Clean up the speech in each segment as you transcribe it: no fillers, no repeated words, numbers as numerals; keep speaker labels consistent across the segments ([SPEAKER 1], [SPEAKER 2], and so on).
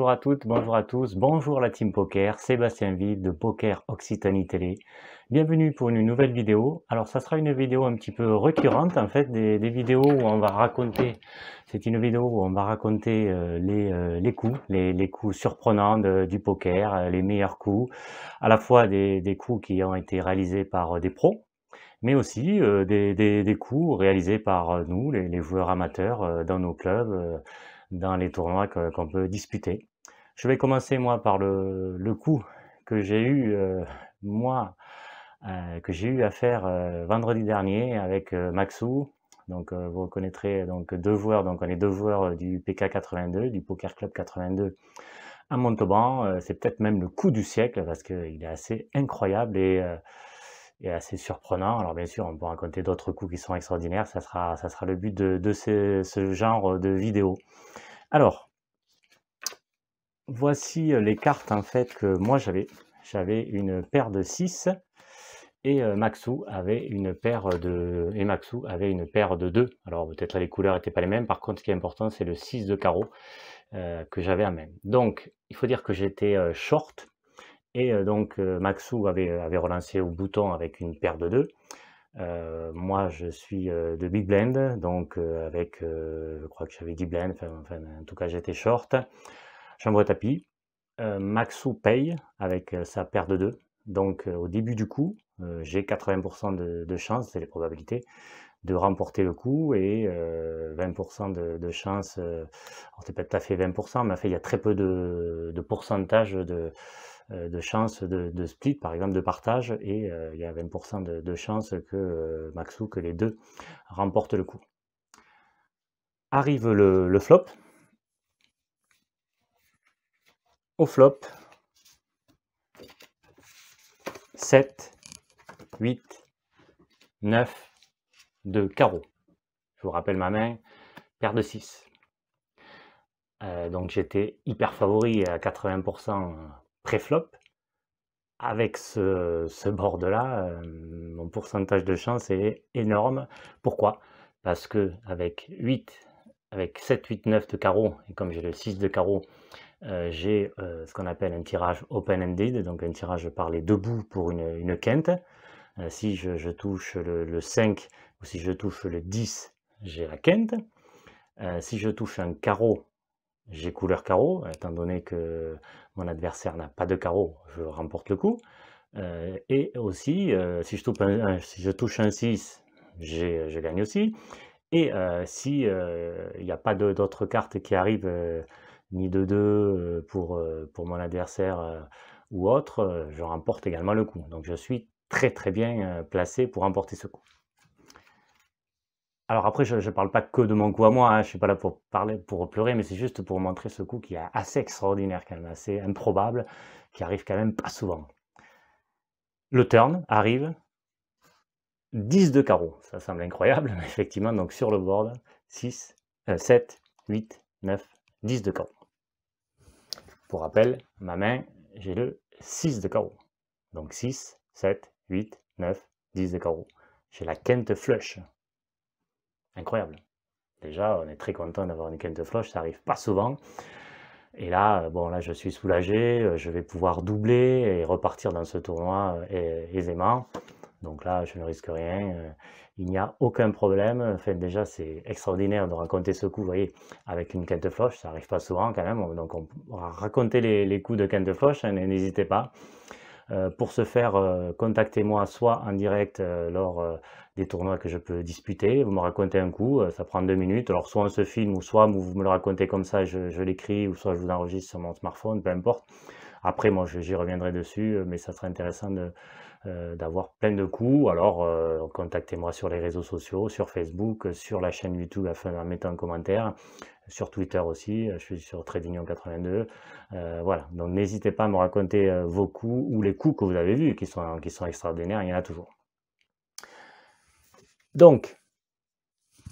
[SPEAKER 1] bonjour à toutes, bonjour à tous, bonjour la team poker, Sébastien Vive de Poker Occitanie Télé. Bienvenue pour une nouvelle vidéo. Alors ça sera une vidéo un petit peu récurrente en fait, des vidéos où on va raconter, c'est une vidéo où on va raconter les coups, les coups surprenants du poker, les meilleurs coups, à la fois des coups qui ont été réalisés par des pros, mais aussi des coups réalisés par nous, les joueurs amateurs, dans nos clubs, dans les tournois qu'on peut disputer. Je vais commencer moi par le coup que j'ai eu, moi, que j'ai eu à faire vendredi dernier avec Maxou. Donc vous reconnaîtrez donc deux joueurs, donc on est deux joueurs du PK 82, du Poker Club 82 à Montauban. C'est peut-être même le coup du siècle parce qu'il est assez incroyable et assez surprenant. Alors bien sûr, on peut raconter d'autres coups qui sont extraordinaires, ça sera le but de ce genre de vidéo. Alors, voici les cartes en fait que moi j'avais. J'avais une paire de 6 et Maxou avait une paire de 2. Alors peut-être les couleurs n'étaient pas les mêmes, par contre ce qui est important c'est le 6 de carreau que j'avais en main. Donc il faut dire que j'étais short et donc Maxou avait relancé au bouton avec une paire de 2. Moi je suis de big blind, donc je crois que j'avais 10 blinds, enfin en tout cas j'étais short. Chambre tapis, Maxou paye avec sa paire de 2. Donc au début du coup, j'ai 80% de chance, c'est les probabilités, de remporter le coup et 20% de chance, alors c'est pas tout à fait 20%, mais en fait il y a très peu de pourcentage de chance de split, par exemple de partage, et il y a 20% de chance que Maxou, que les deux remportent le coup. Arrive le flop. Au flop, 7, 8, 9 de carreau. Je vous rappelle ma main, paire de 6. Donc j'étais hyper favori à 80% pré-flop. Avec ce board-là, mon pourcentage de chance est énorme. Pourquoi? Parce que avec 7, 8, 9 de carreau, et comme j'ai le 6 de carreau, j'ai ce qu'on appelle un tirage open-ended, donc un tirage par les deux bouts pour une quinte. Si je touche le 5 ou si je touche le 10, j'ai la quinte. Si je touche un carreau, j'ai couleur carreau, étant donné que mon adversaire n'a pas de carreau, je remporte le coup. Et aussi, si je touche un 6, je gagne aussi. Et si il n'y a pas d'autres cartes qui arrivent, ni de 2 pour mon adversaire ou autre, je remporte également le coup. Donc je suis très très bien placé pour remporter ce coup. Alors après, je ne parle pas que de mon coup à moi, hein, je ne suis pas là pour parler, pour pleurer, mais c'est juste pour montrer ce coup qui est assez extraordinaire quand même, assez improbable, qui arrive quand même pas souvent. Le turn arrive, 10 de carreau, ça semble incroyable, mais effectivement, donc sur le board, 7, 8, 9, 10 de carreau. Pour rappel, ma main, j'ai le 6 de carreau. Donc 6, 7, 8, 9, 10 de carreau. J'ai la quinte flush. Incroyable. Déjà, on est très content d'avoir une quinte flush, ça arrive pas souvent. Et là, bon, là, je suis soulagé, je vais pouvoir doubler et repartir dans ce tournoi aisément. Donc là, je ne risque rien, il n'y a aucun problème. Enfin, déjà, c'est extraordinaire de raconter ce coup, vous voyez, avec une quinte flush, ça n'arrive pas souvent quand même. Donc on va raconter les coups de quinte flush, hein, n'hésitez pas. Pour ce faire, contactez-moi soit en direct lors des tournois que je peux disputer, vous me racontez un coup, ça prend 2 minutes, alors soit on se filme, ou soit vous me le racontez comme ça, je l'écris, ou soit je vous enregistre sur mon smartphone, peu importe. Après, moi, j'y reviendrai dessus, mais ça serait intéressant d'avoir plein de coups. Alors, contactez-moi sur les réseaux sociaux, sur Facebook, sur la chaîne YouTube en mettant un commentaire, sur Twitter aussi, je suis sur TradingUnion82. Voilà, donc n'hésitez pas à me raconter vos coups ou les coups que vous avez vus qui sont extraordinaires, il y en a toujours. Donc,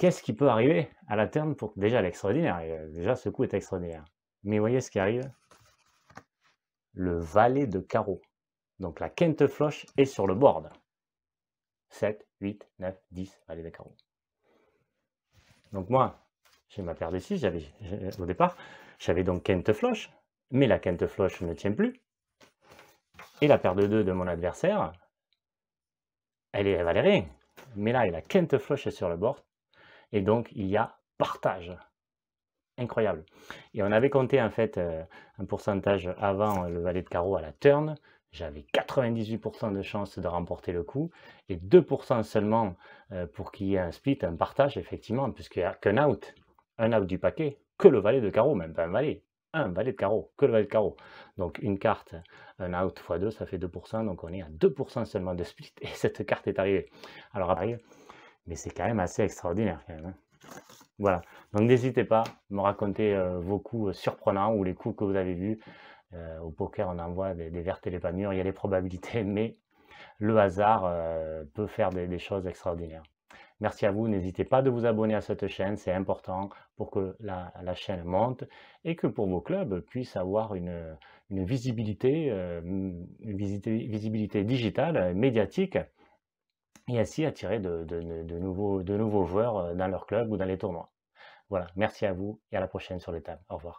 [SPEAKER 1] qu'est-ce qui peut arriver à la turn pour déjà l'extraordinaire? Déjà, ce coup est extraordinaire. Mais voyez ce qui arrive? Le valet de carreau. Donc la quinte flush est sur le board. 7, 8, 9, 10, valet de carreau. Donc moi, j'ai ma paire de 6, au départ, j'avais donc quinte flush, mais la quinte floche ne tient plus. Et la paire de 2 de mon adversaire, elle valait rien. Mais là, il a la quinte floche sur le bord, et donc il y a partage. Incroyable. Et on avait compté en fait un pourcentage avant le valet de carreau à la turn. J'avais 98% de chance de remporter le coup et 2% seulement pour qu'il y ait un split, un partage, effectivement, puisqu'il n'y a qu'un out. Un out du paquet, que le valet de carreau, même pas un valet de carreau, que le valet de carreau. Donc une carte, un out x 2, ça fait 2%, donc on est à 2% seulement de split et cette carte est arrivée. Alors après, mais c'est quand même assez extraordinaire quand même, hein. Voilà, donc n'hésitez pas à me raconter vos coups surprenants ou les coups que vous avez vus. Au poker, on en voit des vertes et des pas mûres, il y a des probabilités, mais le hasard peut faire des choses extraordinaires. Merci à vous, n'hésitez pas de vous abonner à cette chaîne, c'est important pour que la chaîne monte et que pour vos clubs puissent avoir une visibilité, visibilité digitale, médiatique, et ainsi attirer de nouveaux joueurs dans leur club ou dans les tournois. Voilà, merci à vous et à la prochaine sur les tables. Au revoir.